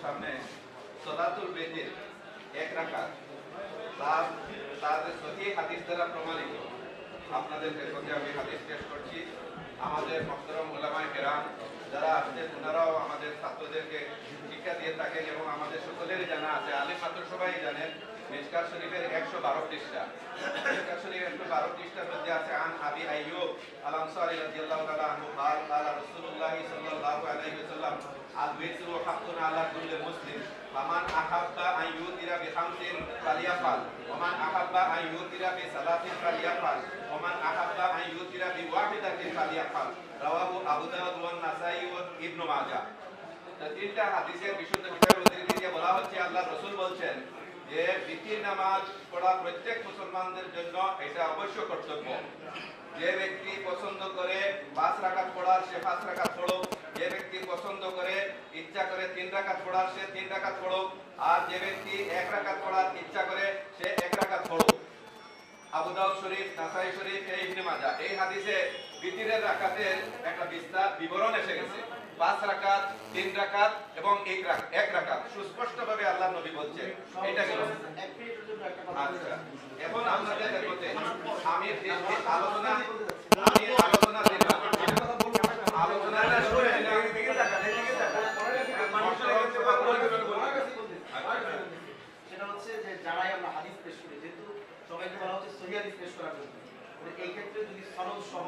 সামনে সলাতুল বেদির এক রাকাত তাদের সহি হাদিস দ্বারা প্রমাণিত। আপনাদের কাছে আমি হাদিস পেশ করছি। আমাদের মুহতারাম উলামায়ে কেরাম যারা আসছেন ওনারাও আমাদের ছাত্রদেরকে শিক্ষা দিয়ে থাকেন এবং আমাদের সকলেরই জানা আছে, আলিম ছাত্র সবাই জানেন মিশকাত শরীফের 112 পৃষ্ঠা। মিশকাত শরীফের 112 পৃষ্ঠার মধ্যে আছে আন আবি আইয়ুব আল আনসারী রাদিয়াল্লাহু তাআলা আনহু قال قال রাসূলুল্লাহ সাল্লাল্লাহু আলাইহি ওয়াসাল্লাম আল বিসরু হাক্কুন আলা কুল্লি মুসলিম ফামান আহাব্বা আন ইউতিরা বিখামসিন ফালিয়াফাল ওমান আহাব্বা আন ইউতিরা বিসালাতিন ফালিয়াফাল ওমান আহাব্বা আন ইউতিরা বিওয়াহিদাতিন ফালিয়াফাল রাওয়াহু আবু দাউদ ওয়া নাসাই ওয়া ইবনে মাজাহ। তিনটা হাদিসের বিশুদ্ধ বিষয়ের উদ্ধৃতি দিয়ে বলা হচ্ছে আল্লাহর রাসূল বলছেন যে বিতির নামাজ পড়া প্রত্যেক মুসলমানদের জন্য এটা অবশ্য কর্তব্য। যে ব্যক্তি পছন্দ করে 5 রাকাত পড়ার সে 5 রাকাত পড়ুক, যে ব্যক্তি পছন্দ করে ইচ্ছা করে 3 রাকাত পড়ার সে 3 রাকাত পড়ুক, আর যে ব্যক্তি 1 রাকাত পড়ার ইচ্ছা করে সে 1 রাকাত পড়ুক। আবু দাউদ শরীফ, নাসাই শরীফ, ইবনে মাজাহ। এই হাদিসে বিতিরের রাকাতের একটা বিবরণ এসে গেছে। 5 রাকাত, 3 রাকাত এবং 1 রাকাত সুস্পষ্টভাবে আল্লাহর নবী বলছেন। এটা গেল। আচ্ছা, এখন আপনাদের দেখতে আমি আলোচনাটা শুনে সেটা হচ্ছে যে যারাই আমরা হাদিস পেশ করি, যেহেতু সবাইকে বলা হচ্ছে সহিহ হাদিস পেশ করার জন্য, এই ক্ষেত্রে যদি সনদ সহ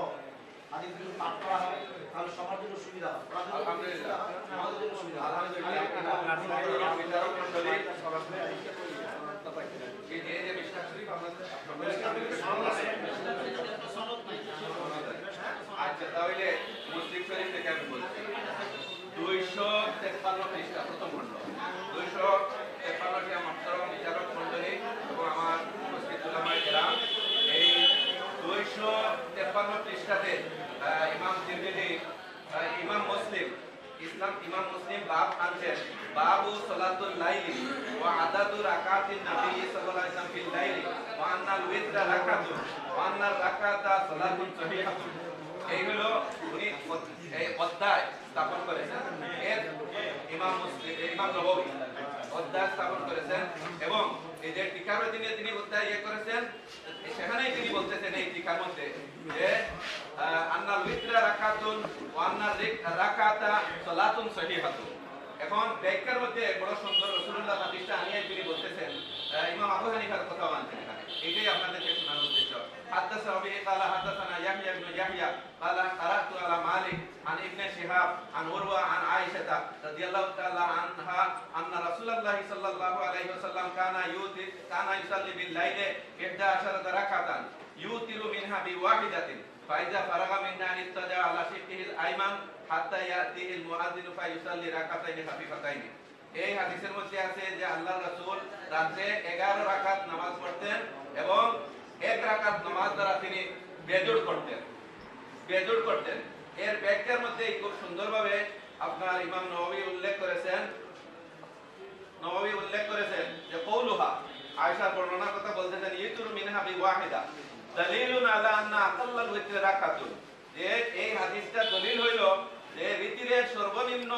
হাদিসগুলো পাঠ করা হয় তাহলে সবার জন্য সুবিধা হয়, আলহামদুলিল্লাহ, আমাদের জন্য সুবিধা। আচ্ছা, তাহলে মুসলিম শরীফ থেকে আমি বলছি 253 পৃষ্ঠা প্রথম খণ্ড, 253টি মুহতারাম বিচারক মণ্ডলী এবং আমার উপস্থিত উলামায়ে কেরাম, এই 253 পৃষ্ঠাতে ইমাম তিরমিজি, ইমাম মুসলিম বাব আনছেন বাবু সালাতুল লাইলি ওয়া আদাদু রাকাতিন নবী সাল্লাল্লাহু আলাইহি ওয়াসাল্লাম ফিল লাইলি ওয়া আন্নাল উইতরা রাকাতুন ওয়া আন্নার রাকাতা সালাতুন সহিহাতুন। এইগুলো উনি এই অধ্যায় স্থাপন করেছেন। এর ইমাম নববী অধ্যায় স্থাপন করেছেন এবং এই যে টিকার দিনে তিনি অধ্যায় করেছেন, সেখানেই তিনি বলতেছেন এই টিকার মধ্যে যে আন্নাল উইতরা রাকাতুন ওয়া আন্নার রাকাতা সালাতুন সহিহাতুন। এখন ব্যাখ্যার মধ্যে বড় সুন্দর রাসূলুল্লাহ হাদিসটা আনিয়ে তিনি বলতেছেন, ইমাম আবু হানিফার কথা আনছেন এখানে। এটাই আপনাদেরকে শোনানোর উদ্দেশ্য। حدثنا أبي قال حدثنا يحيى بن يحيى قال قرأت على مالك عن ابن شهاب عن عروة عن عائشة رضي الله تعالى عنها أن رسول الله صلى الله عليه وسلم كان يصلي بالليل 11 ركعة يوتر منها بواحدة فإذا فرغ منها اضطجع على شقه الأيمن حتى يأتيه المؤذن فيصلي ركعتين خفيفتين। এই হাদিসের মধ্যে আছে যে আল্লাহর রাসূল রাতে 11 রাকাত নামাজ পড়তেন এবং 1 রাকাত নামাজ দ্বারা তিনি বেজোড় করতেন। এর ব্যাখ্যার মধ্যে খুব সুন্দরভাবে আপনার ইমাম নববী উল্লেখ করেছেন যে কওলুহা, আয়েশার বর্ণনার কথা বলতেছেন, ইতুর মিনহা বিওয়াহিদা দলিলুন আলা আন্না আকাল্লাল উইতর রাকাতুন। যে এই হাদিসটা দলিল হইল যে বিতিরের সর্বনিম্ন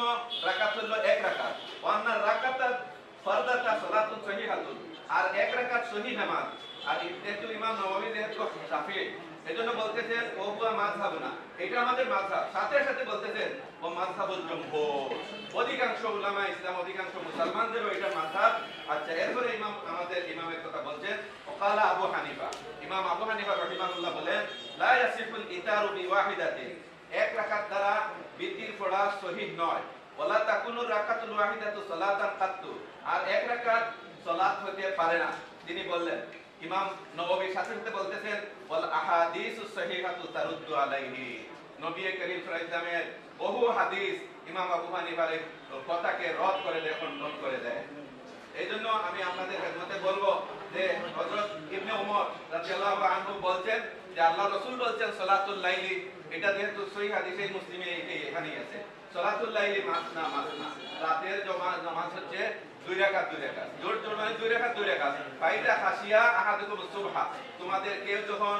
রাকাত হলো 1 রাকাত, ওয়ান্নার রাকাতা ফারদাতা সালাতুন সহিহাতুন, আর 1 রাকাত সহিহ নামাজ। আর যেহেতু ইমাম নববী যেহেতু শাফিঈ, এজন্য বলতেছেন ও হুয়া মাযহাবুনা, এটা আমাদের মাযহাব। সাথে সাথে বলতেছেন ও মাযহাবুল জমহুর, অধিকাংশ উলামা ইসলাম, অধিকাংশ মুসলমানদেরও এটা মাযহাব। আচ্ছা, এরপরে আমাদের ইমামের কথা বলছেন ওয়াকালা আবু হানিফা। ইমাম আবু হানিফা রাহিমাহুল্লাহ বলেন লা ইয়াসিফুল ইতারু বিওয়াহিদাতিন, 1 রাকাত দ্বারা বিতির পড়া সহিহ নয়। ওয়ালা তাকুনু রাকাতুল ওয়াহিদাতু সালাতান কাত্তু, আর 1 রাকাত সালাত হতে পারে না। তিনি বললেন, ইমাম নববী সাথে সাথে বলতেছেন ওয়াল আহাদিসুস সহিহাতু তারুদ্দু আলাইহি, নবী করিম সাল্লাল্লাহু আলাইহি ওয়াসাল্লামের বহু হাদিস ইমাম আবু হানিফার কথাকে রদ করে দেয়, খণ্ডন করে দেয়। এইজন্য আমি আপনাদের খেদমতে বলবো যে হযরত ইবনে ওমর রাদিয়াল্লাহু আনহু বলছেন যে আল্লাহর রাসূল বলছেন সালাতুল লাইলি, এটা যেহেতু সহিহ হাদিসে মুসলিমে এখানেই আছে, সালাতুল লাইলি মাসনা, রাতের নামাজ হচ্ছে 2 রাকাত 2 রাকাত, জোর মানে 2 রাকাত 2 রাকাত। ফাইদা খাশিয়া আহাদুকুম সুবহা, তোমাদের কেউ যখন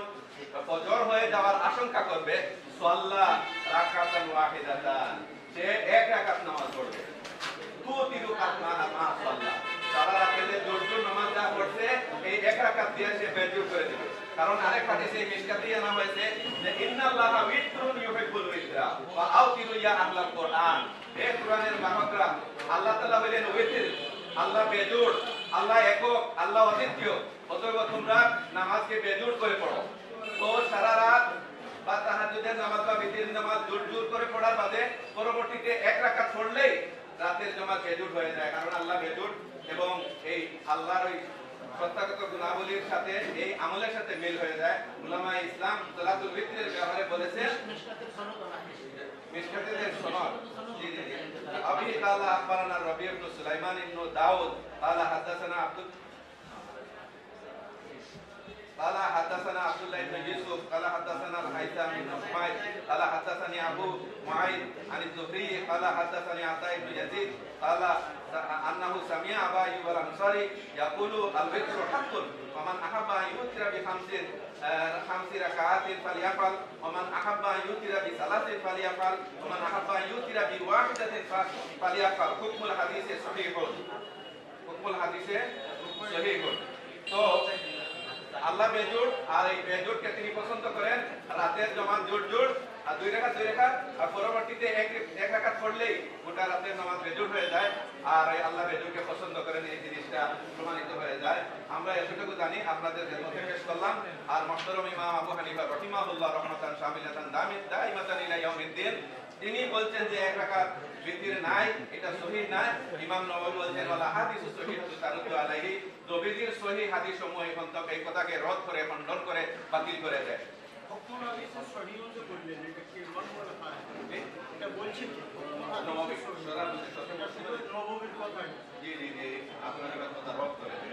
ফজর হয়ে যাওয়ার আশঙ্কা করবে, সাল্লা রাকাতান ওয়াহিদাতান, সে 1 রাকাত নামাজ পড়বে। তুতিরু কাতমানা মা সাল্লাহ। সারা রাতে জোর নামাজ যা পড়ছে এই এক রাকাত দিয়ে সে বেজুর করে দিবে। কারণ আরেক হাদিসে মিশকাতে আনা হয়েছে যে ইন্নাল্লাহা উইত্রুন ইউহিব্বুল উইত্রা ওয়া আউতিরু ইয়া আহলাল কুরআন। এই কোরআনের বাহকরা, আল্লাহ তাআলা হলেন উইত্র, আল্লাহ বেজুর, আল্লাহ একক, আল্লাহ অদ্বিতীয়। অতএব তোমরা নামাজকে বেজুর করে পড়ো। তো সারা রাত বা তাহাজ্জুদের নামাজ বা বিতির নামাজ জোর করে পড়ার বাদে পরবর্তীতে এক রাকাত পড়লেই রাতের নামাজ বেজুর হয়ে যায়। কারণ আল্লাহ বেজুর এবং এই আল্লাহর ওই সত্যাগত গুণাবলীর সাথে এই আমলের সাথে মিল হয়ে যায়। উলামায়ে ইসলাম সালাতুল বিত্রের ব্যাপারে বলেছেন মিশকাতের সনদ। জি জি জি। আবি কালা আখবারানা রবি ইবনে সুলাইমান ইবনে দাউদ قال حدثنا عبد الله بن يوسف قال حدثنا الهيثم بن حميد قال حدثني ابو معين عن الزهري قال حدثني عطاء بن يزيد قال انه سمع ابا ايوب الانصاري يقول الوتر حق ومن احب ان يوتر بخمس ركعات فليفعل ومن احب ان يوتر بثلاث فليفعل ومن احب ان يوتر بواحده فليفعل حكم الحديث صحيح حكم الحديث صحيح। তো আল্লাহ বেজুর, আর এই বেজুরকে তিনি পছন্দ করেন। রাতের নামাজ জোর আর দুই রাকাত আর পরবর্তীতে এক রাকাত পড়লেই গোটা রাতের নামাজ বেজুর হয়ে যায়। আর এই আল্লাহ বেজুরকে পছন্দ করেন, এই জিনিসটা প্রমাণিত হয়ে যায়। আমরা এতটুকু জানি, আপনাদের খেদমতে পেশ করলাম। আর মুহতারাম ইমাম আবু হানিফা রাহিমাহুল্লাহ রাহমাতান শামিলাতান দাইমাতান ইলা ইয়াউমিদ্দিন, তিনি বলছেন যে এক রাকাত বিতির নাই, এটা সহিহ নাই। ইমাম নববী বলছেন ওয়ালা হাদিসু সহিহু তারুদু আলাইহি, নবীজির সহিহ হাদিস সমূহ এখন তো এই কথাকে রদ করে, খণ্ডন করে, বাতিল করে দেয়। হুকুম হাদিসের সহিহ যে বললেন, এটা কি মানবল হয়? এটা বলছেন কি নববী সরাসরি নববীর কথা? জি জি জি, আপনার কথা রদ করে দেয়।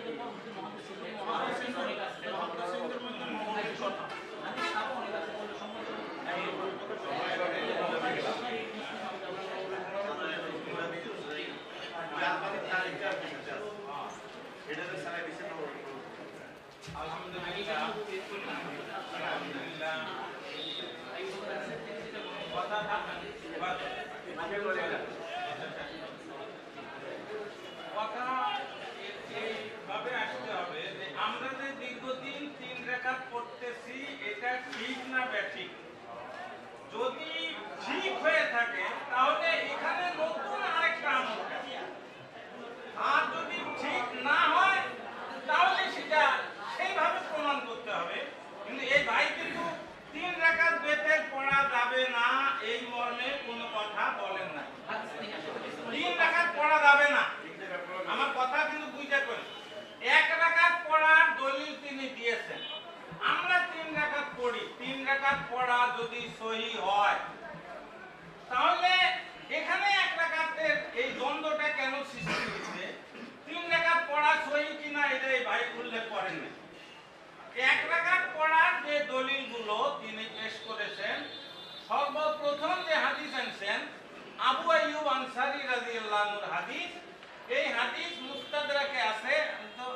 মহাদিসের মধ্যে নববীর কথা এইভাবে আসতে হবে যে আমরা যে দীর্ঘদিন 3 রাকাত পড়তেছি, এটা ঠিক না ব্যাঠিক। যদি ঠিক হয়ে থাকে তাহলে এখানে নতুন আরেকটা আমল, আর যদি ঠিক না হয় তাহলে সেটা সেইভাবে প্রমাণ করতে হবে। কিন্তু এই ভাই কিন্তু 3 রাকাত বেতের পড়া যাবে না এই মর্মে কোনো কথা বলেন না। 3 রাকাত পড়া যাবে না, আমার কথা কিন্তু বুঝতে পারেন। 1 রাকাত পড়ার দলিল তিনি দিয়েছেন। আমরা 3 রাকাত পড়ি, 3 রাকাত পড়া যদি সহিহ হয় তাহলে এখানে 1 রাকাতের এই দ্বন্দ্বটা কেন সৃষ্টি হয়েছে? 3 রাকাত পড়া সহিহ কিনা এটা এই ভাই উল্লেখ করেন না। 1 রাকাত পড়ার যে দলিলগুলো তিনি পেশ করেছেন, সর্বপ্রথম যে হাদিস আনছেন আবু আইয়ুব আনসারী রাদিয়াল্লাহু আনহুর হাদিস। এই হাদিস মুস্তাদরাকে আছে, তো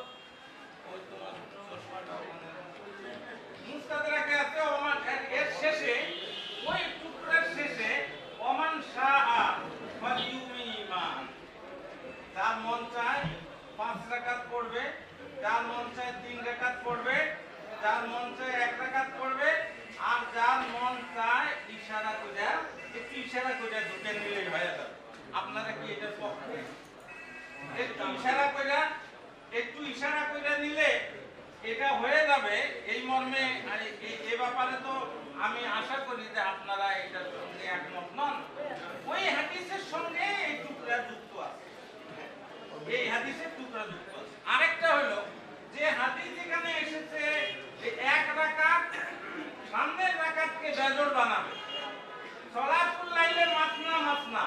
ওই তোমার চশমাটা মুস্তাদরাকে আছে। এর শেষে, ওই টুকরার শেষে ওমান শাআ ফালিউমি ইমান, যার মন চায় 5 রাকাত পড়বে, যার মন চায় 3 রাকাত পড়বে, যার মন চায় 1 রাকাত পড়বে, আর যার মন চায় ইশারা করে, একটু ইশারা করে ঢুকে নিলেই হয়ে যাবে। আপনারা কি এটার পক্ষে? একটু ইশারা করে নিলে এটা হয়ে যাবে এই মর্মে। এই ব্যাপারে তো আমি আশা করি যে আপনারা এটার সঙ্গে একমত নন। ওই হাদিসের সঙ্গে এই টুকরা যুক্ত আছে, এই হাদিসের টুকরা যুক্ত আছে। আরেকটা হলো যে হাদিস এখানে এসেছে যে 1 রাকাত সামনের রাকাতকে বেজর বানাবে, সলাতুল লাইলে মাসনা মাসনা,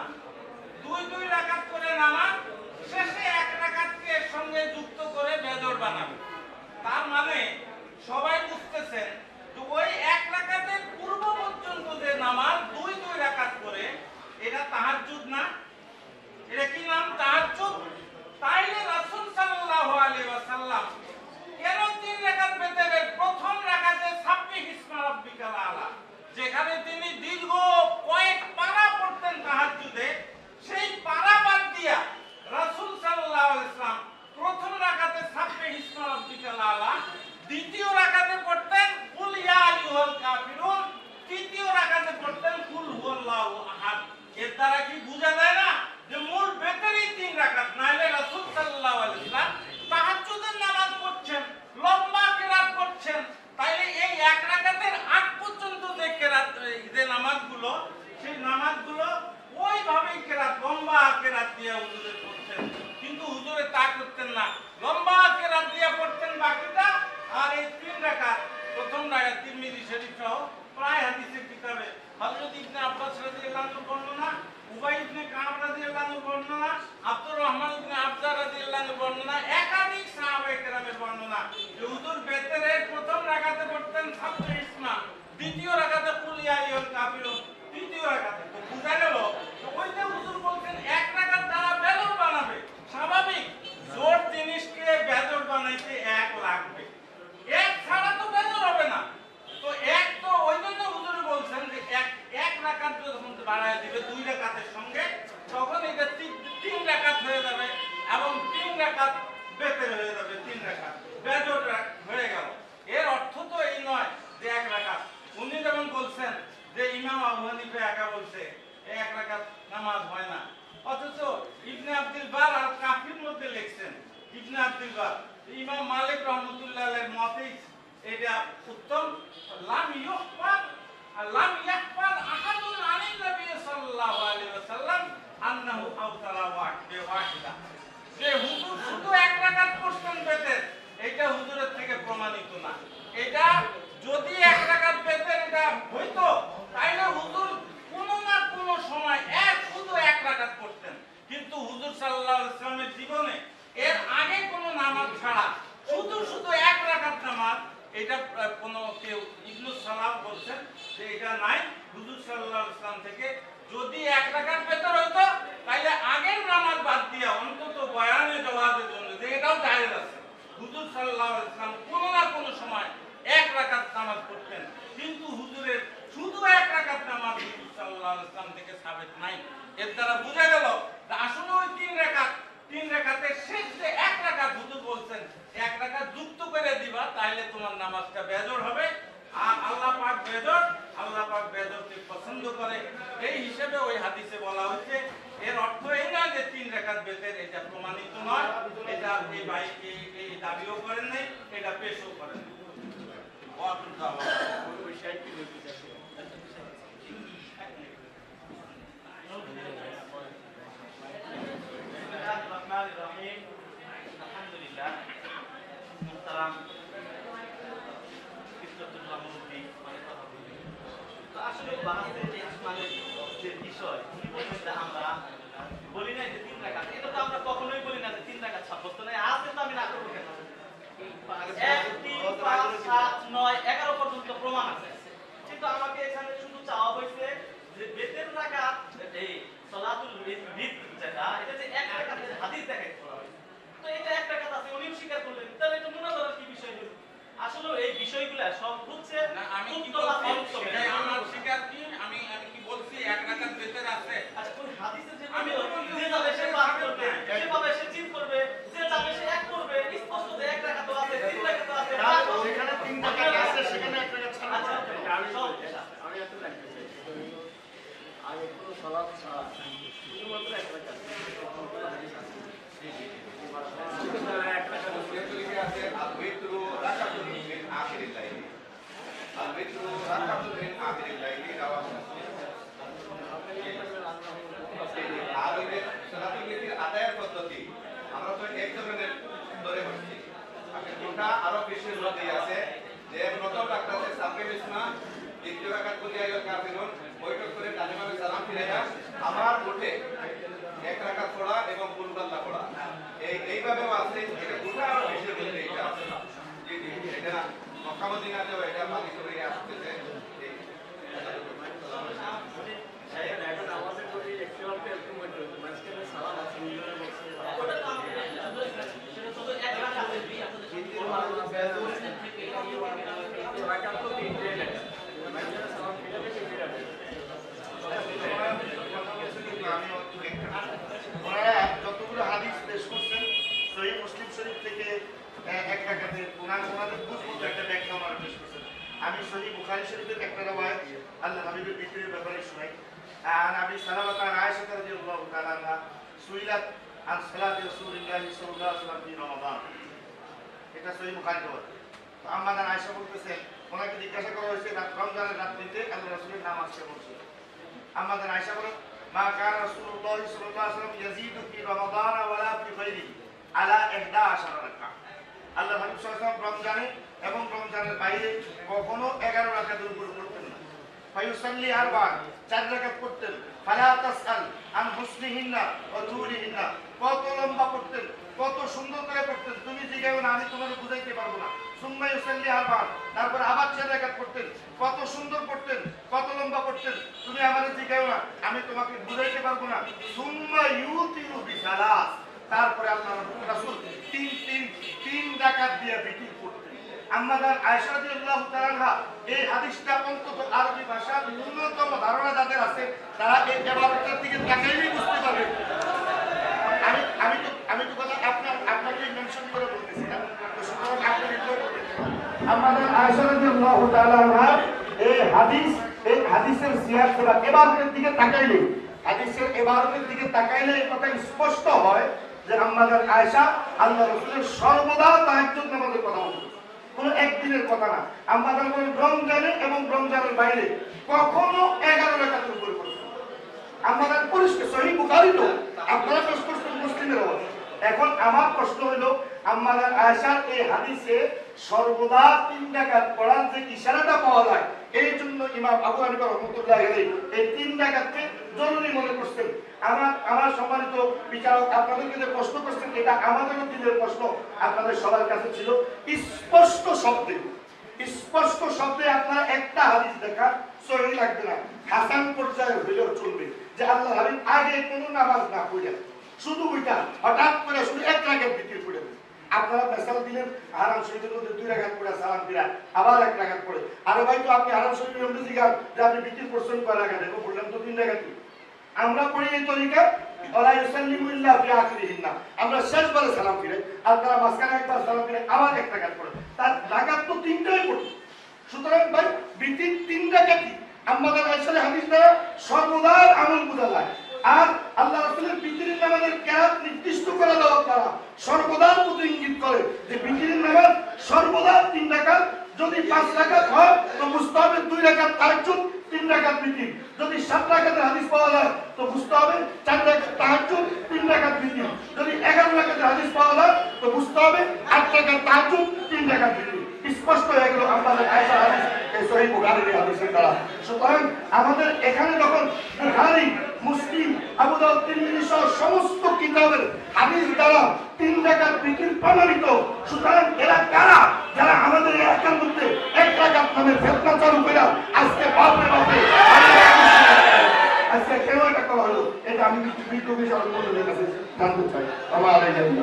2 রাকাত করে নামাজ, শেষে 1 রাকাতকে এর সঙ্গে যুক্ত করে বেজর বানাবে। তার মানে সবাই বুঝতেছেন যে ওই 1 রাকাতের পূর্ব পর্যন্ত যে নামাজ 2 রাকাত করে, এটা তাহাজ্জুদ না? এটা কি নাম? তাহাজ্জুদ। তাইলে রাসূল সাল্লাল্লাহু আলাইহি ওয়াসাল্লাম কেন 3 রাকাত বেতের প্রথম রাকাতে সাব্বিহ ইসমা রাব্বিকাল আলা, যেখানে তিনি দীর্ঘ কয়েক পারা পড়তেন তাহাজ্জুদে, সেই পারা বাদ দিয়া না, লম্বা কেরাত দিয়ে পড়তেন বাকিটা। আর এই 3 রাকাত প্রথম রাকাত তিরমিজি শরীফ সহ প্রায় হাদিসের কিতাবে হযরত ইবনে আব্বাস রাদিয়াল্লাহু আনহু বর্ণনা, উবাই ইবনে কাব রাদিয়াল্লাহু আনহু বর্ণনা, আব্দুর রহমান ইবনে আবজা রাদিয়াল্লাহু আনহু বর্ণনা, একাধিক সাহাবায়ে কেরামের বর্ণনা যে হুজুর বেতেরের প্রথম রাকাতে পড়তেন সাব্বিহ ইসমা, দ্বিতীয় রাকাতে কুল ইয়া আইয়ুল কাফিরুন, তৃতীয় রাকাতে। তো বুঝা গেল ওই যে হুজুর বলছেন এক রাকাত দ্বারা বেজর বানাবে, স্বাভাবিক জোর জিনিসকে বেজর বানাইতে এক লাগবে, এক ছাড়া তো বেজর হবে না। তো এক তো ওই জন্য হুজুর বলছেন যে এক রাকাত যখন বাড়ায় দিবে 2 রাকাতের সঙ্গে, তখন এটা 3 রাকাত হয়ে যাবে এবং 3 রাকাত বেতের হয়ে যাবে, 3 রাকাত বেজর হয়ে গেল। এর অর্থ তো এই নয় যে 1 রাকাত। উনি যেমন বলছেন যে ইমাম আবু হানিফা একা বলছে এই 1 রাকাত নামাজ হয় না, অথচ ইবনে আব্দুল বার আর কাফির মধ্যে লিখছেন ইবনে আব্দুল বার ইমাম মালিক রাহমাতুল্লাহ আলাইহির মতে এটা উত্তম। লাম ইয়াহফাজ আহাদুন আনিন নবী সাল্লাল্লাহু আলাইহি ওয়াসাল্লাম আন্নাহু আওতারা ওয়াহিদা, যে হুজুর শুধু 1 রাকাত পড়তেন বেতের, এটা হুজুরের থেকে প্রমাণিত না। এটা যদি 1 রাকাত বেতের এটা হইতো তাইলে হুজুর কোনো না কোনো সময় শুধু 1 রাকাত পড়তেন। কিন্তু হুজুর সাল্লাল্লাহু আলাইহি ওয়াসাল্লামের জীবনে এর আগে কোনো নামাজ ছাড়া শুধু 1 রাকাত নামাজ, এটা কোন কেউ ইবনে সালাম বলছেন যে এটা নাই। হুজুর সাল্লাল্লাহু আলাইহি ওয়াসাল্লাম থেকে যদি 1 রাকাত বেতর হইতো তাইলে আগের নামাজ বাদ দিয়া অন্তত বয়ানে জওয়াজের জন্য যে এটাও জায়েজ আছে, হুজুর সাল্লাল্লাহু আলাইহি ওয়াসাল্লাম কোন না কোন সময় 1 রাকাত নামাজ পড়তেন। কিন্তু হুজুরের শুধু 1 রাকাত নামাজ হুজুর সাল্লাল্লাহু আলাইহি ওয়াসাল্লাম থেকে সাবিত নাই। এর দ্বারা বোঝা গেল যে আসলে ওই 3 রাকাতের শেষ যে 1 রাকাত হুজুর বলছেন 1 রাকাত যুক্ত করে দিবা তাইলে তোমার নামাজটা বেজর হবে। আর আল্লাহ পাক বেজরকে পছন্দ করে, এই হিসেবে ওই হাদিসে বলা হয়েছে। এর অর্থ এই না যে 3 রাকাত বেতের, এটা প্রমাণিত নয়, এটা এই ভাই এই দাবিও করেন নাই, এটা পেশও করেন নাই। আলহামদুলিল্লাহ, মুহতারাম আসলে বাহাতের যে বিষয় আমরা বলি না যে 3 রাকাত, এটা তো আমরা কখনোই বলি না যে 3 রাকাত সাব্যস্ত নয়। আজকে তো আমি না করবো কেন, 1, 3, 5, 7, 9, 11 পর্যন্ত প্রমাণ আছে। কিন্তু আমাকে এখানে শুধু চাওয়া হয়েছে যে বেতের রাকাত এই সালাতুল ঈদ যেটা, এটা যে 1 রাকাতের হাদিস দেখাইতে বলা হয়েছে। তো এটা 1 রাকাত আছে, উনিও স্বীকার করলেন, তাহলে এটা মুনাজারার কি বিষয় হলো? আসলে এই বিষয়গুলো সব হচ্ছে না, আমি কি বলছি সেটাই আমার স্বীকার কি আমি কি বলছি 1 রাকাত বেতের আছে। আচ্ছা, কোন হাদিসে যে আমি যে যাবে সে পাঠ করবে, সেভাবে সে চিন্তা করবে, যে যাবে সে 1 করবে, স্পষ্ট যে 1 রাকাত আছে, 3 রাকাত আছে, যেখানে 3 রাকাত আছে সেখানে 1 রাকাত ছাড়া আচ্ছা, আমি এত লাগতে চাই আগে কোনো সালাত ছাড়া শুধুমাত্র 1 রাকাত আছে আল-বিতরু রাকাতুন মিন আখিরিল লাইলি, আল-বিতরু রাকাতুন মিন আখিরিল লাইলি রাওয়াহু মুসলিম। আর ওই যে সালাতুল ঈদের আদায়ের পদ্ধতি আমরা তো এক ধরনের ধরে বসছি, আসলে কোনটা আরো বেশি মধ্যে আছে যে প্রথম রাকাতে সাব্বিহ ইসমা, দ্বিতীয় রাকাত কুল ইয়া আইয়ুল কাফিরুন, বৈঠক করে কালিমায়ে সালাম ফিরাইয়া আবার উঠে 1 রাকাত পড়া এবং কুল আল্লাহ পড়া, এইভাবেও আছে। এটা গোটা আরো বেশি মধ্যে এটা আছে। জি জি, এটা মক্কা মদিনাতেও এটা পালিত হয়ে আসতেছে। এখন আমাদের যদি একটু এরকম হইতো মাঝখানে সালাম আছে মিলনে বলছে ওটা তো আমি সেটা তো 1 রাকাত রাকাত তো 3 লাগে মাঝখানে সালাম ফিরাবে কি ফিরাবে ওনারা যতগুলো হাদিস পেশ করছেন সহিহ মুসলিম শরীফ থেকে 1 রাকাতের ওনাদের বুঝবো একটা ব্যাখ্যা ওনারা পেশ করছেন। আমি সহিহ বুখারী শরীফের একটা রওয়ায়াত আল্লাহ হাবিবের বিক্রির ব্যাপারে শুনাই। عن ابي سلمة عن عائشة رضي الله تعالى عنها سئلت عن صلاة رسول الله صلى الله عليه وسلم في رمضان। এটা সহিহ বুখারীর রওয়ায়াত। তো আম্মা আয়েশা বলতেছেন ওনাকে জিজ্ঞাসা করা হয়েছে রমজানের রাত্রিতে আল্লাহ রাসূলের নামাজ কেমন ছিল। আম্মা আয়েশা বলেন মা কান রাসূলুল্লাহ সাল্লাল্লাহু আলাইহি ওয়াসাল্লাম ইয়াজিদু ফি রমাদান ওয়ালা ফি গায়রিহি আলা 11 রাকাত। আল্লাহ হাবিব সাল্লাল্লাহু আলাইহি ওয়াসাল্লাম রমজানে এবং রমজানের বাইরে কখনো 11 রাকাতের উপর পড়তেন না। ফায়ুসাল্লি আরবা'আন, 4 রাকাত পড়তেন। ফালা তাসআল আন হুসনিহিন্না ওয়া তুলিহিন্না, কত লম্বা পড়তেন, কত সুন্দর করে পড়তেন, তুমি জিজ্ঞাসা না, আমি তোমাকে বুঝাইতে পারবো না। সুম্মা ইউসাল্লি আরবা'আন, তারপর আবার 4 রাকাত পড়তেন, কত সুন্দর পড়তেন, কত লম্বা পড়তেন, তুমি আমাকে জিজ্ঞাসা না, আমি তোমাকে বুঝাইতে পারবো না। সুম্মা ইউতিরু বিসালাস, তারপরে আল্লাহ রাসূল তিন রাকাত দিয়ে বিতির পড়তেন। আম্মাদান আয়েশা রাদিয়াল্লাহু তাআলা আনহা এই হাদিসটা অন্তত আরবি ভাষার ন্যূনতম ধারণা যাদের আছে তারা এই ইবাদতের দিকে তাকাইলেই বুঝতে পারবে। আমি তো কথা আপনাকে মেনশন করে বলতেছি না, তো সুতরাং আপনি রিপ্লাই করবেন। আম্মাদান আয়েশা রাদিয়াল্লাহু তাআলা আনহা এই হাদিসের সিয়াক বা ইবাদতের দিকে তাকাইলে, হাদিসের ইবাদতের দিকে তাকাইলে এই কথা স্পষ্ট হয় যে আম্মাদান আয়েশা আল্লাহ রাসূলের সর্বদা তাহাজ্জুদ নামাজের কথা বলতেন, কোন একদিনের কথা না। আমাদের রমজানে এবং রমজানের বাইরে কখনো 11 রাকাতের উপরে পড়তেন। আমাদের পরিষ্কার সহিহ বুখারী তো, আপনারা প্রশ্ন করছেন মুসলিমের অবস্থা। এখন আমার প্রশ্ন হলো আমাদের আয়েশার এই হাদিসে সর্বদা 3 রাকাত পড়ার যে ইশারাটা পাওয়া যায়, এই জন্য ইমাম আবু হানিফা রাহমাতুল্লাহ আলাইহি এই 3 রাকাতকে জরুরি মনে করছেন। আমার সম্মানিত বিচারক আপনাদেরকে যে প্রশ্ন করছেন এটা আমাদেরও দিনের প্রশ্ন আপনাদের সবার কাছে ছিল। স্পষ্ট শব্দে আপনারা একটা হাদিস দেখা সহিহ লাগবে না, হাসান পর্যায়ে হইলেও চলবে যে আল্লাহ হাবিব আগে কোনো নামাজ না পড়ে শুধু ওইটা হঠাৎ করে শুধু 1 রাকাত বিতির পড়ে দেন। আপনারা মেসাল দিলেন হারাম শরীফের মধ্যে 2 রাকাত পড়ে সালাম ফিরা আবার 1 রাকাত পড়ে। আরে ভাই তো আপনি হারাম শরীফের মধ্যে জিগান যে আপনি বিতির পড়ছেন কয় রাকাত, এরকম বললাম তো 3 রাকাত। আমরা পড়ি এই তরিকা ওয়ালা ইউসাল্লিমু ইল্লা ফি আখিরিহিন্না, আমরা শেষবারে সালাম ফিরে আর তারা মাঝখানে একবার সালাম ফিরে আবার 1 রাকাত পড়ে, তার রাকাত তো 3টাই পড়ে। সুতরাং ভাই বিতির 3 রাকাতই আমাদের আয়েশার হাদিস দ্বারা সর্বদা আমল বোঝা যায়। আর আল্লাহ রাসূলের বিতিরের নামাজের কেরাত নির্দিষ্ট করে দেওয়া দ্বারা সর্বদা প্রতি ইঙ্গিত করে যে বিতিরের নামাজ সর্বদা 3 রাকাত, যদি 5 রাকাত হয় তো বুঝতে হবে 2 রাকাত তাহাজ্জুদ 3 রাকাত বিতির, যদি 7 রাকাতের হাদিস পাওয়া যায় তো বুঝতে হবে 4 রাকাত তাহাজ্জুদ 3 রাকাত বিতির, যদি 11 রাকাতের হাদিস পাওয়া যায় তো বুঝতে হবে 8 রাকাত তাহাজ্জুদ 3 রাকাত বিতির। স্পষ্ট হয়ে গেল আমাদের আয়েশার হাদিস এই সহিহ বুখারীর হাদিসের দ্বারা। সুতরাং আমাদের এখানে যখন বুখারী, মুসলিম, আবু দাউদ, তিরমিজি সহ সমস্ত কিতাবের হাদিস দ্বারা 3 রাকাত বিতির প্রমাণিত, সুতরাং এরা কারা যারা আমাদের এলাকার মধ্যে 1 রাকাত নামের ফিতনা চালু করে আজকে বাপরে বাপে আজকে কেন এটা করা হলো, এটা আমি কিছু বিদ্রোহী সরকারের কাছে জানতে চাই। আমার আলাইকুম।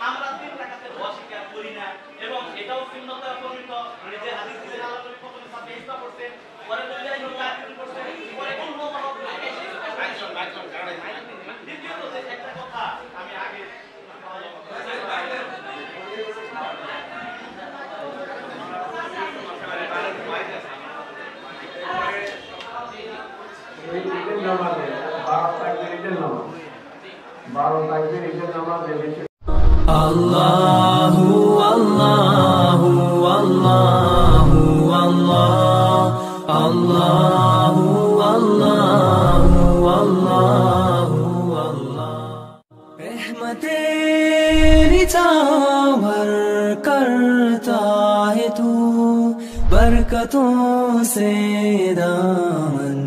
আমরা 3 রাকাতের অস্বীকার করি না এবং এটাও সুন্নতে প্রমাণিত যে হাদিস থেকে আল্লাহ নবী প্রথমে সাথে ইসলাম করতে পরে নবী আইন করতে পরে কোন দ্বিতীয়ত যে একটা কথা আমি আগে Allahu Allahu Allahu Allah Allahu Allahu Allahu Allah रहमतेरी छावर करता है तू बरकतों से दामन